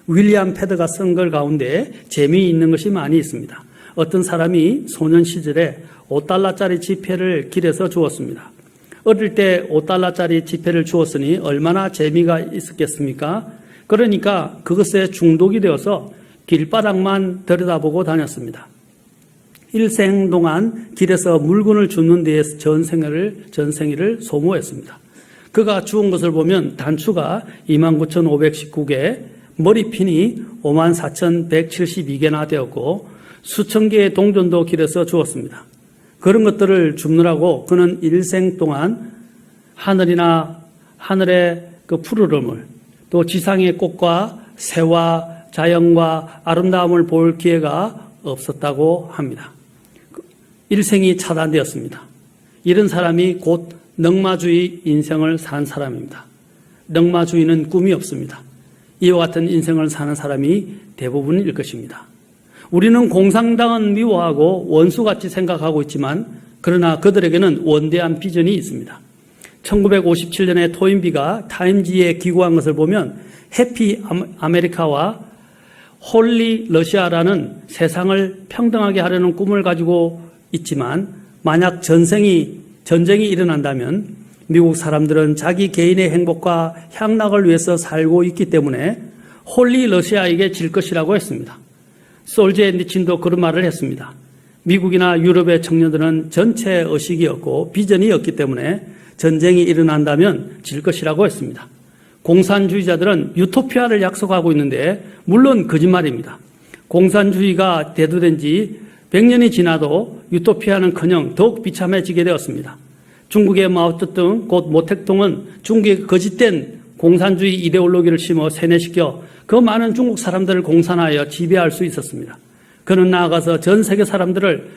윌리엄 패드가 쓴 글 가운데 재미있는 것이 많이 있습니다. 어떤 사람이 소년 시절에 $5짜리 지폐를 길에서 주었습니다. 어릴 때 $5짜리 지폐를 주었으니 얼마나 재미가 있었겠습니까? 그러니까 그것에 중독이 되어서 길바닥만 들여다보고 다녔습니다. 일생 동안 길에서 물건을 줍는 데에 전생일을 소모했습니다. 그가 주운 것을 보면 단추가 29,519개, 머리핀이 54,172개나 되었고 수천 개의 동전도 길에서 주었습니다. 그런 것들을 줍느라고 그는 일생 동안 하늘의 그 푸르름을, 또 지상의 꽃과 새와 자연과 아름다움을 볼 기회가 없었다고 합니다. 일생이 차단되었습니다. 이런 사람이 곧 넉마주의 인생을 산 사람입니다. 넉마주의는 꿈이 없습니다. 이와 같은 인생을 사는 사람이 대부분일 것입니다. 우리는 공산당은 미워하고 원수같이 생각하고 있지만 그러나 그들에게는 원대한 비전이 있습니다. 1957년에 토인비가 타임지에 기고한 것을 보면 해피 아메리카와 홀리 러시아라는 세상을 평등하게 하려는 꿈을 가지고 있지만 만약 전쟁이 일어난다면 미국 사람들은 자기 개인의 행복과 향락을 위해서 살고 있기 때문에 홀리 러시아에게 질 것이라고 했습니다. 솔제니친도 그런 말을 했습니다. 미국이나 유럽의 청년들은 전체 의식이 없고 비전이 없기 때문에 전쟁이 일어난다면 질 것이라고 했습니다. 공산주의자들은 유토피아를 약속하고 있는데 물론 거짓말입니다. 공산주의가 대두된 지 100년이 지나도 유토피아는커녕 더욱 비참해지게 되었습니다. 중국의 마오쩌둥 곧 모택동은 중국의 거짓된 공산주의 이데올로기를 심어 세뇌시켜 그 많은 중국 사람들을 공산하여 지배할 수 있었습니다. 그는 나아가서 전 세계 사람들을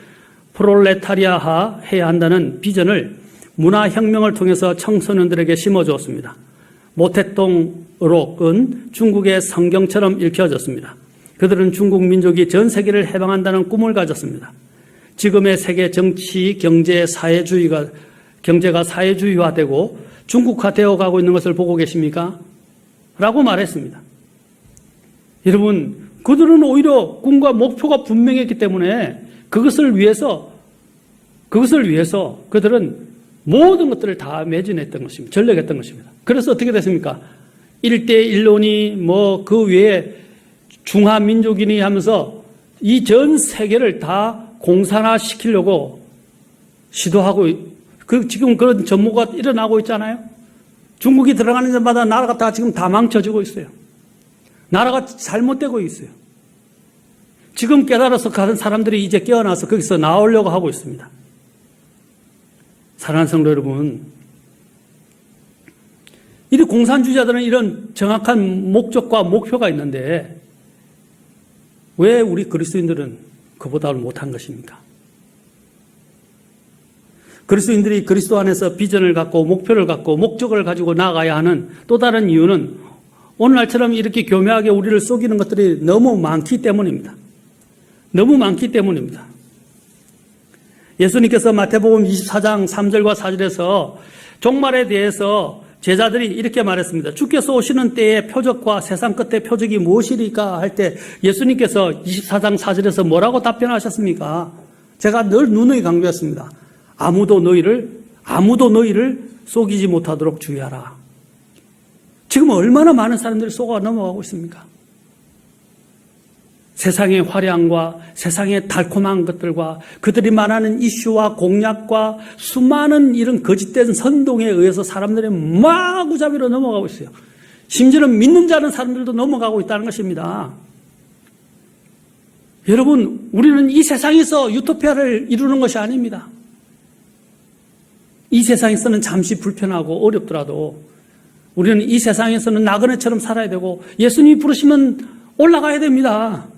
프롤레타리아화 해야 한다는 비전을 문화혁명을 통해서 청소년들에게 심어주었습니다. 모택동록은 중국의 성경처럼 읽혀졌습니다. 그들은 중국 민족이 전 세계를 해방한다는 꿈을 가졌습니다. 지금의 세계 정치, 경제가 사회주의화되고 중국화되어 가고 있는 것을 보고 계십니까? 라고 말했습니다. 여러분, 그들은 오히려 꿈과 목표가 분명했기 때문에 그것을 위해서 그들은 모든 것들을 다 매진했던 것입니다. 전력했던 것입니다. 그래서 어떻게 됐습니까? 1대1론이 그 외에 중화민족이니 하면서 이 전 세계를 다 공산화시키려고 시도하고, 지금 그런 전모가 일어나고 있잖아요. 중국이 들어가는 데마다 나라가 다 지금 다 망쳐지고 있어요. 나라가 잘못되고 있어요. 지금 깨달아서 가는 사람들이 이제 깨어나서 거기서 나오려고 하고 있습니다. 사랑하는 성도 여러분, 이 공산주의자들은 이런 정확한 목적과 목표가 있는데 왜 우리 그리스도인들은 그보다 못한 것입니까? 그리스도인들이 그리스도 안에서 비전을 갖고 목표를 갖고 목적을 가지고 나아가야 하는 또 다른 이유는 오늘날처럼 이렇게 교묘하게 우리를 속이는 것들이 너무 많기 때문입니다. 너무 많기 때문입니다. 예수님께서 마태복음 24장 3절과 4절에서 종말에 대해서 제자들이 이렇게 말했습니다. 주께서 오시는 때의 표적과 세상 끝의 표적이 무엇이리까 할 때 예수님께서 24장 4절에서 뭐라고 답변하셨습니까? 제가 늘 누누이 강조했습니다. 아무도 너희를 속이지 못하도록 주의하라. 지금 얼마나 많은 사람들이 속아 넘어가고 있습니까? 세상의 화려함과 세상의 달콤한 것들과 그들이 말하는 이슈와 공약과 수많은 이런 거짓된 선동에 의해서 사람들이 마구잡이로 넘어가고 있어요. 심지어는 믿는 자는 사람들도 넘어가고 있다는 것입니다. 여러분, 우리는 이 세상에서 유토피아를 이루는 것이 아닙니다. 이 세상에서는 잠시 불편하고 어렵더라도 우리는 이 세상에서는 나그네처럼 살아야 되고 예수님이 부르시면 올라가야 됩니다.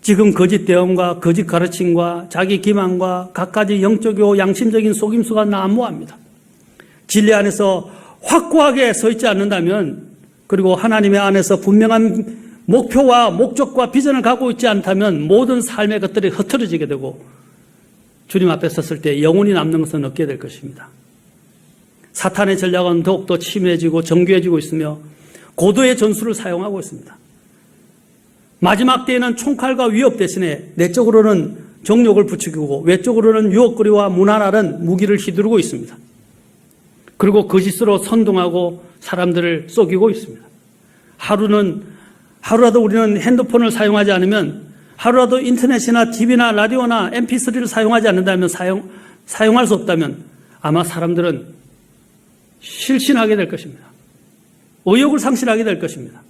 지금 거짓 대응과 거짓 가르침과 자기 기만과 갖가지 영적이고 양심적인 속임수가 난무합니다. 진리 안에서 확고하게 서 있지 않는다면, 그리고 하나님의 안에서 분명한 목표와 목적과 비전을 갖고 있지 않다면 모든 삶의 것들이 흐트러지게 되고 주님 앞에 섰을 때 영원히 남는 것은 없게 될 것입니다. 사탄의 전략은 더욱더 치밀해지고 정교해지고 있으며 고도의 전술을 사용하고 있습니다. 마지막 때에는 총칼과 위협 대신에 내적으로는 정욕을 부추기고 외적으로는 유혹거리와 무난한 무기를 휘두르고 있습니다. 그리고 거짓으로 선동하고 사람들을 속이고 있습니다. 하루라도 우리는 핸드폰을 사용하지 않으면, 하루라도 인터넷이나 TV나 라디오나 MP3를 사용하지 않는다면, 사용할 수 없다면 아마 사람들은 실신하게 될 것입니다. 의욕을 상실하게 될 것입니다.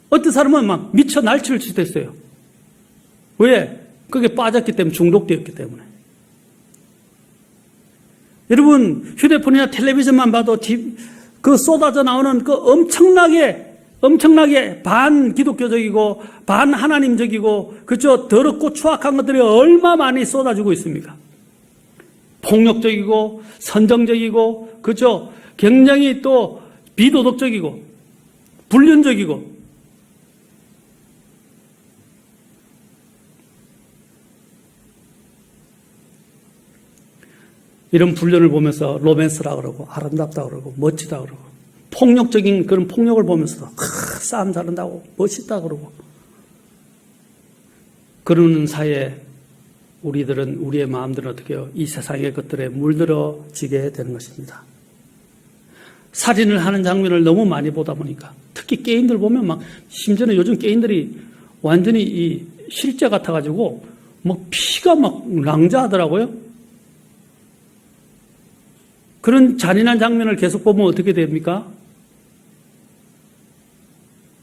어떤 사람은 막 미쳐 날칠 수도 있어요. 왜? 그게 빠졌기 때문에, 중독되었기 때문에. 여러분, 휴대폰이나 텔레비전만 봐도 그 쏟아져 나오는 그 엄청나게 반기독교적이고 반하나님적이고 그죠, 더럽고 추악한 것들이 얼마 많이 쏟아지고 있습니까? 폭력적이고 선정적이고 그죠, 굉장히 또 비도덕적이고 불륜적이고. 이런 불륜을 보면서 로맨스라 그러고 아름답다 그러고 멋지다 그러고 폭력적인 그런 폭력을 보면서도 싸움 잘한다고 멋있다 그러고 그러는 사이에 우리의 마음들은 어떻게 해요? 이 세상의 것들에 물들어지게 되는 것입니다. 살인을 하는 장면을 너무 많이 보다 보니까, 특히 게임들 보면 막, 심지어는 요즘 게임들이 완전히 이 실제 같아가지고 막 피가 막 낭자하더라고요. 그런 잔인한 장면을 계속 보면 어떻게 됩니까?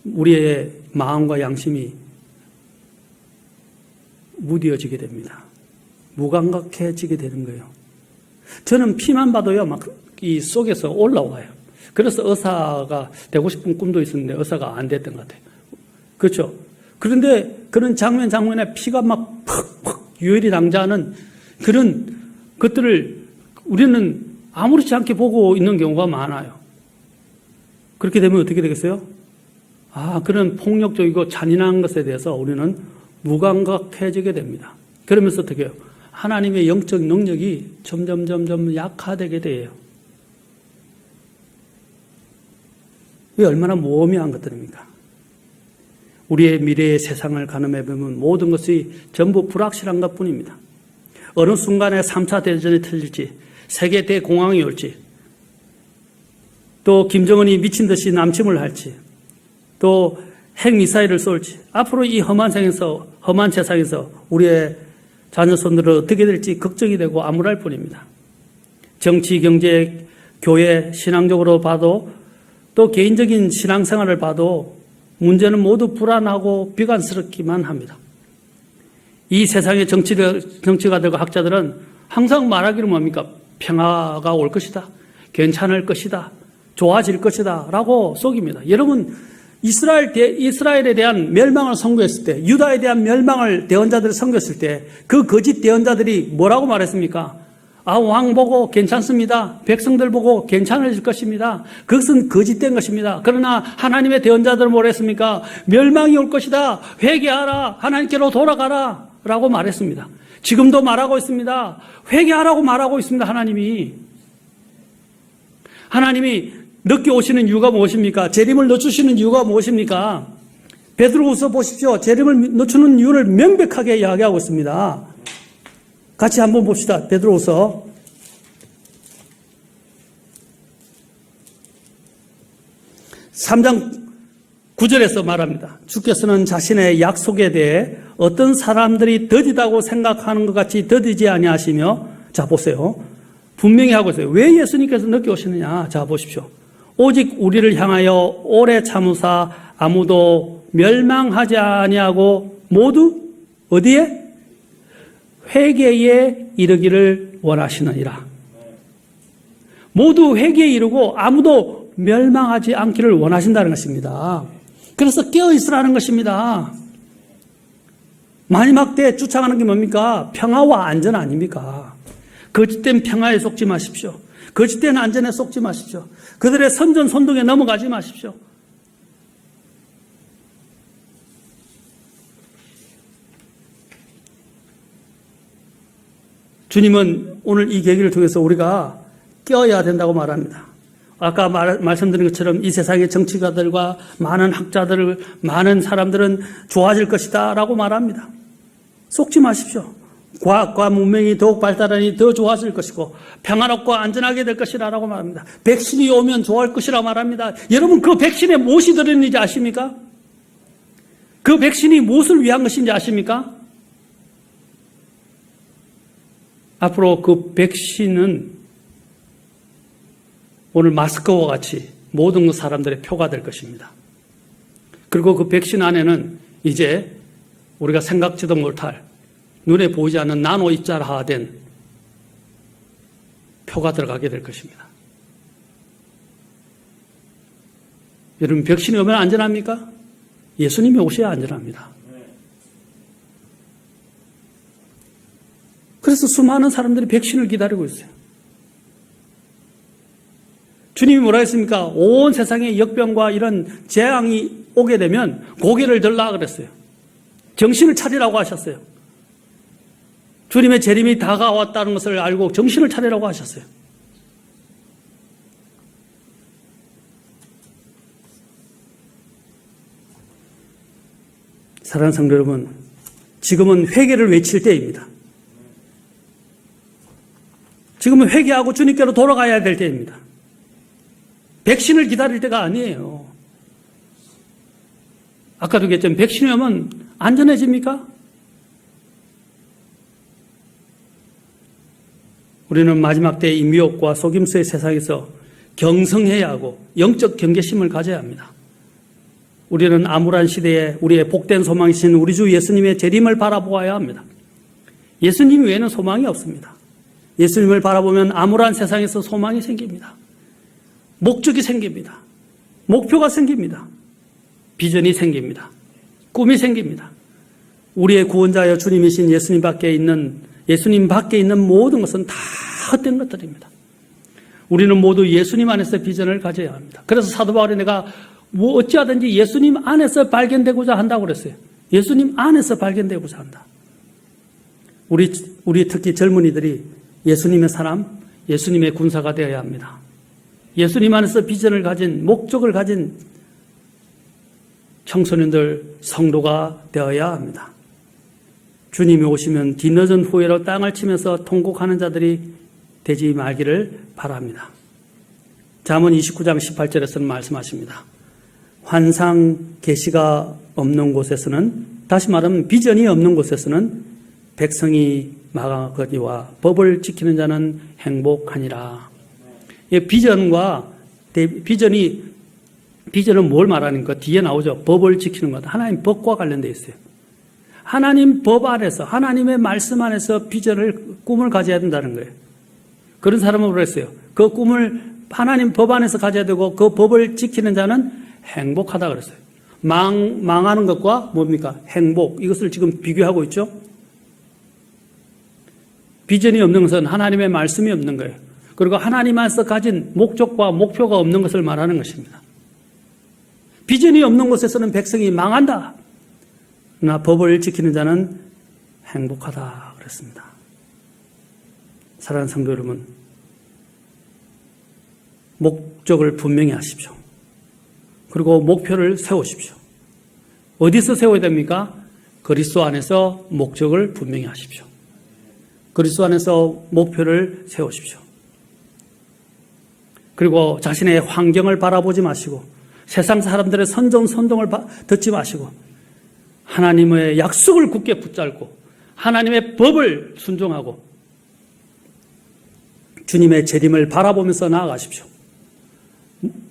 우리의 마음과 양심이 무뎌지게 됩니다. 무감각해지게 되는 거예요. 저는 피만 봐도요, 막 이 속에서 올라와요. 그래서 의사가 되고 싶은 꿈도 있었는데 의사가 안 됐던 것 같아요. 그렇죠? 그런데 그런 장면에 피가 막 팍팍 유혈이 낭자하는 그런 것들을 우리는 아무렇지 않게 보고 있는 경우가 많아요. 그렇게 되면 어떻게 되겠어요? 그런 폭력적이고 잔인한 것에 대해서 우리는 무감각해지게 됩니다. 그러면서 어떻게 해요? 하나님의 영적 능력이 점점 약화되게 돼요. 이게 얼마나 모험이한 것들입니까? 우리의 미래의 세상을 가늠해 보면 모든 것이 전부 불확실한 것뿐입니다. 어느 순간에 3차 대전이 터질지, 세계 대공황이 올지, 또 김정은이 미친 듯이 남침을 할지, 또 핵미사일을 쏠지, 앞으로 이 험한 세상에서 우리의 자녀손들은 어떻게 될지 걱정이 되고 암울할 뿐입니다. 정치, 경제, 교회, 신앙적으로 봐도 또 개인적인 신앙생활을 봐도 문제는 모두 불안하고 비관스럽기만 합니다. 이 세상의 정치가들과 학자들은 항상 말하기를 뭡니까? 평화가 올 것이다. 괜찮을 것이다. 좋아질 것이다. 라고 속입니다. 여러분, 이스라엘에 대한 멸망을 선고했을 때, 유다에 대한 멸망을 대언자들이 선고했을 때, 그 거짓 대언자들이 뭐라고 말했습니까? 왕 보고 괜찮습니다. 백성들 보고 괜찮아질 것입니다. 그것은 거짓된 것입니다. 그러나 하나님의 대언자들은 뭐라 했습니까? 멸망이 올 것이다. 회개하라. 하나님께로 돌아가라. 라고 말했습니다. 지금도 말하고 있습니다. 회개하라고 말하고 있습니다. 하나님이 늦게 오시는 이유가 무엇입니까? 재림을 늦추시는 이유가 무엇입니까? 베드로후서 보십시오. 재림을 늦추는 이유를 명백하게 이야기하고 있습니다. 같이 한번 봅시다. 베드로후서 3장 9절에서 말합니다. 주께서는 자신의 약속에 대해 어떤 사람들이 더디다고 생각하는 것 같이 더디지 아니하시며, 자 보세요. 분명히 하고 있어요. 왜 예수님께서 늦게 오시느냐? 자 보십시오. 오직 우리를 향하여 오래 참으사 아무도 멸망하지 아니하고 모두 어디에? 회개에 이르기를 원하시느니라. 모두 회개에 이르고 아무도 멸망하지 않기를 원하신다는 것입니다. 그래서 깨어있으라는 것입니다. 마지막 때에 쫓아가는 게 뭡니까? 평화와 안전 아닙니까? 거짓된 평화에 속지 마십시오. 거짓된 안전에 속지 마십시오. 그들의 선전선동에 넘어가지 마십시오. 주님은 오늘 이 계기를 통해서 우리가 깨어야 된다고 말합니다. 아까 말씀드린 것처럼 이 세상의 정치가들과 많은 학자들, 많은 사람들은 좋아질 것이다 라고 말합니다. 속지 마십시오. 과학과 문명이 더욱 발달하니 더 좋아질 것이고 평화롭고 안전하게 될 것이라고 말합니다. 백신이 오면 좋아할 것이라고 말합니다. 여러분, 그 백신에 무엇이 들어있는지 아십니까? 그 백신이 무엇을 위한 것인지 아십니까? 앞으로 그 백신은 오늘 마스크와 같이 모든 사람들의 표가 될 것입니다. 그리고 그 백신 안에는 이제 우리가 생각지도 못할 눈에 보이지 않는 나노 입자화된 표가 들어가게 될 것입니다. 여러분, 백신이 오면 안전합니까? 예수님이 오셔야 안전합니다. 그래서 수많은 사람들이 백신을 기다리고 있어요. 주님이 뭐라 했습니까? 온 세상에 역병과 이런 재앙이 오게 되면 고개를 들라 그랬어요. 정신을 차리라고 하셨어요. 주님의 재림이 다가왔다는 것을 알고 정신을 차리라고 하셨어요. 사랑하는 성도 여러분, 지금은 회개를 외칠 때입니다. 지금은 회개하고 주님께로 돌아가야 될 때입니다. 백신을 기다릴 때가 아니에요. 아까도 얘기했지만 백신이 오면 안전해집니까? 우리는 마지막 때의 미혹과 속임수의 세상에서 경성해야 하고 영적 경계심을 가져야 합니다. 우리는 암울한 시대에 우리의 복된 소망이신 우리 주 예수님의 재림을 바라보아야 합니다. 예수님 외에는 소망이 없습니다. 예수님을 바라보면 암울한 세상에서 소망이 생깁니다. 목적이 생깁니다. 목표가 생깁니다. 비전이 생깁니다. 꿈이 생깁니다. 우리의 구원자여 주님이신 예수님 밖에 있는 모든 것은 다 헛된 것들입니다. 우리는 모두 예수님 안에서 비전을 가져야 합니다. 그래서 사도 바울이 내가 어찌하든지 예수님 안에서 발견되고자 한다고 그랬어요. 예수님 안에서 발견되고자 한다. 우리 특히 젊은이들이 예수님의 사람, 예수님의 군사가 되어야 합니다. 예수님 안에서 비전을 가진, 목적을 가진 청소년들, 성도가 되어야 합니다. 주님이 오시면 뒤늦은 후회로 땅을 치면서 통곡하는 자들이 되지 말기를 바랍니다. 잠언 29장 18절에서는 말씀하십니다. 환상 계시가 없는 곳에서는, 다시 말하면 비전이 없는 곳에서는 백성이 망하거니와 법을 지키는 자는 행복하니라. 비전은 뭘 말하는가? 뒤에 나오죠. 법을 지키는 것. 하나님 법과 관련되어 있어요. 하나님 법 안에서, 하나님의 말씀 안에서 꿈을 가져야 된다는 거예요. 그런 사람은 그랬어요. 그 꿈을 하나님 법 안에서 가져야 되고 그 법을 지키는 자는 행복하다 그랬어요. 망하는 것과 뭡니까? 행복. 이것을 지금 비교하고 있죠. 비전이 없는 것은 하나님의 말씀이 없는 거예요. 그리고 하나님 안에서 가진 목적과 목표가 없는 것을 말하는 것입니다. 비전이 없는 곳에서는 백성이 망한다. 그러나 법을 지키는 자는 행복하다 그랬습니다. 사랑하는 성도 여러분, 목적을 분명히 하십시오. 그리고 목표를 세우십시오. 어디서 세워야 됩니까? 그리스도 안에서 목적을 분명히 하십시오. 그리스도 안에서 목표를 세우십시오. 그리고 자신의 환경을 바라보지 마시고 세상 사람들의 선동을 듣지 마시고 하나님의 약속을 굳게 붙잡고 하나님의 법을 순종하고 주님의 재림을 바라보면서 나아가십시오.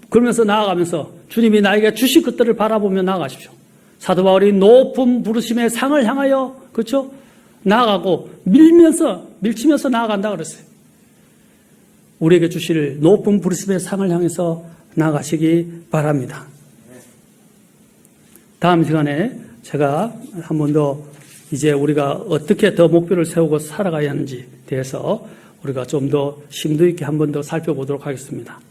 그러면서 나아가면서 주님이 나에게 주실 것들을 바라보며 나아가십시오. 사도 바울이 높은 부르심의 상을 향하여 그렇죠? 나아가고 밀치면서 나아간다 그랬어요. 우리에게 주실 높은 부르심의 상을 향해서 나아가시기 바랍니다. 다음 시간에 제가 한 번 더 이제 우리가 어떻게 더 목표를 세우고 살아가야 하는지 대해서 우리가 좀 더 심도 있게 한 번 더 살펴보도록 하겠습니다.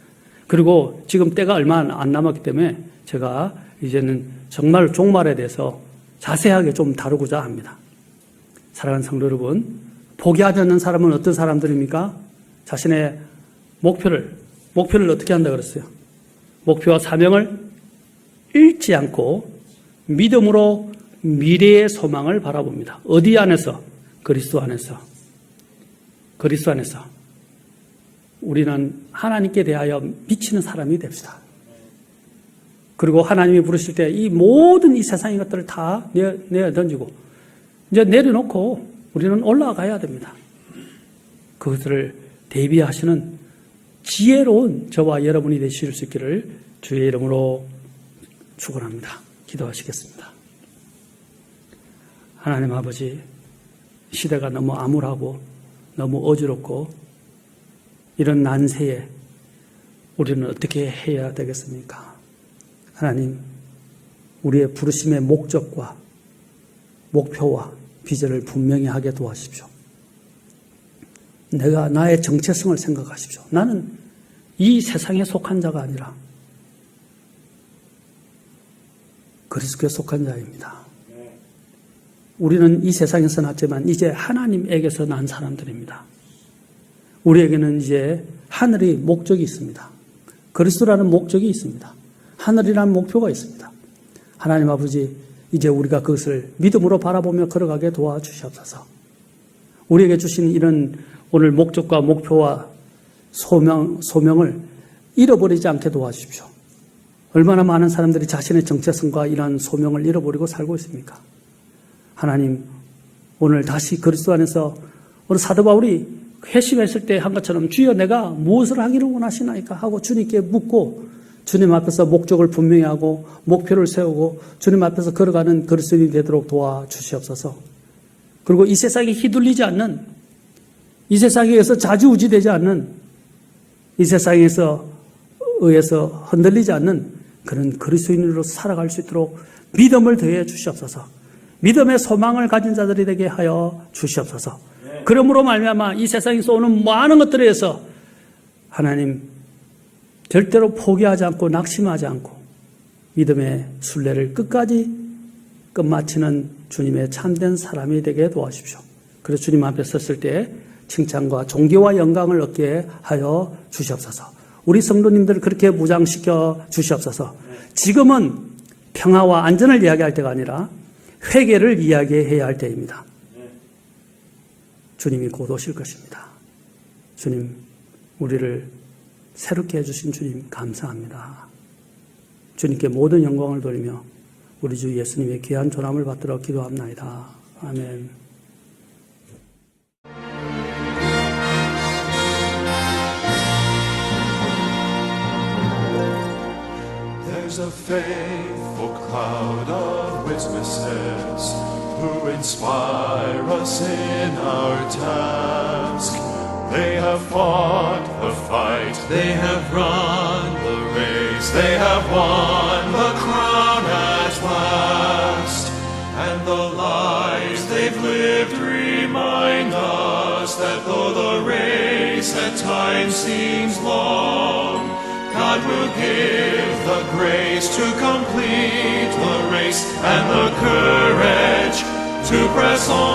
그리고 지금 때가 얼마 안 남았기 때문에 제가 이제는 정말 종말에 대해서 자세하게 좀 다루고자 합니다. 사랑하는 성도 여러분, 포기하지 않는 사람은 어떤 사람들입니까? 자신의 목표를 어떻게 한다 그랬어요? 목표와 사명을 잃지 않고 믿음으로 미래의 소망을 바라봅니다. 어디 안에서? 그리스도 안에서. 그리스도 안에서. 우리는 하나님께 대하여 미치는 사람이 됩시다. 그리고 하나님이 부르실 때 이 모든 이 세상의 것들을 다 내어 던지고 이제 내려놓고 우리는 올라가야 됩니다. 그것들을 대비하시는 지혜로운 저와 여러분이 되실 수 있기를 주의 이름으로 축원합니다. 기도하시겠습니다. 하나님 아버지, 시대가 너무 암울하고 너무 어지럽고 이런 난세에 우리는 어떻게 해야 되겠습니까? 하나님, 우리의 부르심의 목적과 목표와 비전을 분명히 하게 도와주십시오. 내가 나의 정체성을 생각하십시오. 나는 이 세상에 속한 자가 아니라 그리스도에 속한 자입니다. 우리는 이 세상에서 났지만 이제 하나님에게서 난 사람들입니다. 우리에게는 이제 하늘의 목적이 있습니다. 그리스도라는 목적이 있습니다. 하늘이라는 목표가 있습니다. 하나님 아버지, 이제 우리가 그것을 믿음으로 바라보며 걸어가게 도와주시옵소서. 우리에게 주신 이런 오늘 목적과 목표와 소명을 잃어버리지 않게 도와주십시오. 얼마나 많은 사람들이 자신의 정체성과 이런 소명을 잃어버리고 살고 있습니까? 하나님, 오늘 다시 그리스도 안에서 오늘 사도 바울이 회심했을 때 한 것처럼 주여 내가 무엇을 하기를 원하시나이까 하고 주님께 묻고 주님 앞에서 목적을 분명히 하고 목표를 세우고 주님 앞에서 걸어가는 그리스도인이 되도록 도와주시옵소서. 그리고 이 세상에 휘둘리지 않는, 이 세상에 의해서 좌지우지되지 않는, 이 세상에서 의해서 흔들리지 않는 그런 그리스도인으로 살아갈 수 있도록 믿음을 더해 주시옵소서. 믿음의 소망을 가진 자들이 되게 하여 주시옵소서. 그러므로 말미암아 이 세상이 쏘는 많은 것들에 의해서 하나님 절대로 포기하지 않고 낙심하지 않고 믿음의 순례를 끝까지 끝마치는 주님의 참된 사람이 되게 도와주십시오. 그래서 주님 앞에 섰을 때 칭찬과 존귀와 영광을 얻게 하여 주시옵소서. 우리 성도님들을 그렇게 무장시켜 주시옵소서. 지금은 평화와 안전을 이야기할 때가 아니라 회개를 이야기해야 할 때입니다. 주님이 곧 오실 것입니다. 주님, 우리를 새롭게 해주신 주님 감사합니다. 주님께 모든 영광을 돌리며 우리 주 예수님의 귀한 존함을 받들어 기도합나이다. 아멘. There's a faithful cloud of witnesses who inspire us in our task. They have fought the fight, they have run the race, they have won the crown at last. And the lives they've lived remind us that though the race at times seems long, God will give the grace to complete the race and the courage to press on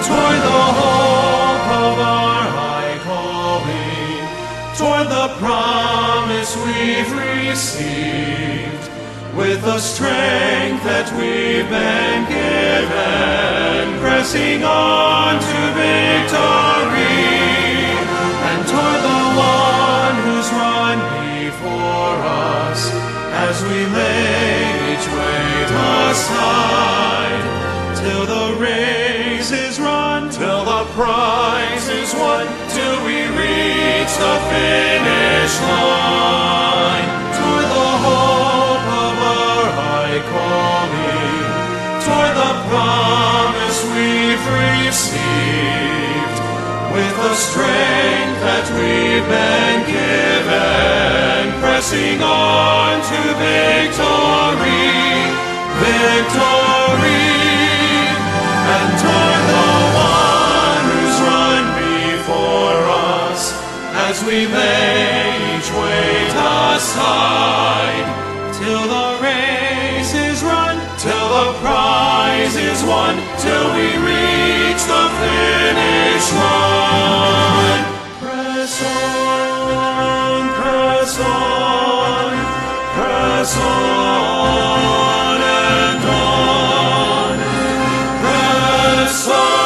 toward the hope of our high calling, toward the promise we've received, with the strength that we've been given, pressing on to victory. Toward the one who's run before us, as we lay each weight aside, till the race is run, till the prize is won, till we reach the finish line. Toward the hope of our high calling, toward the promise we've received, with the strength that we've been given, pressing on to victory, victory, and toward the one who's run before us, as we lay each weight aside, till the race is run, till the prize is won, till we reach the finish line. Press on, press on, press on and on, press on.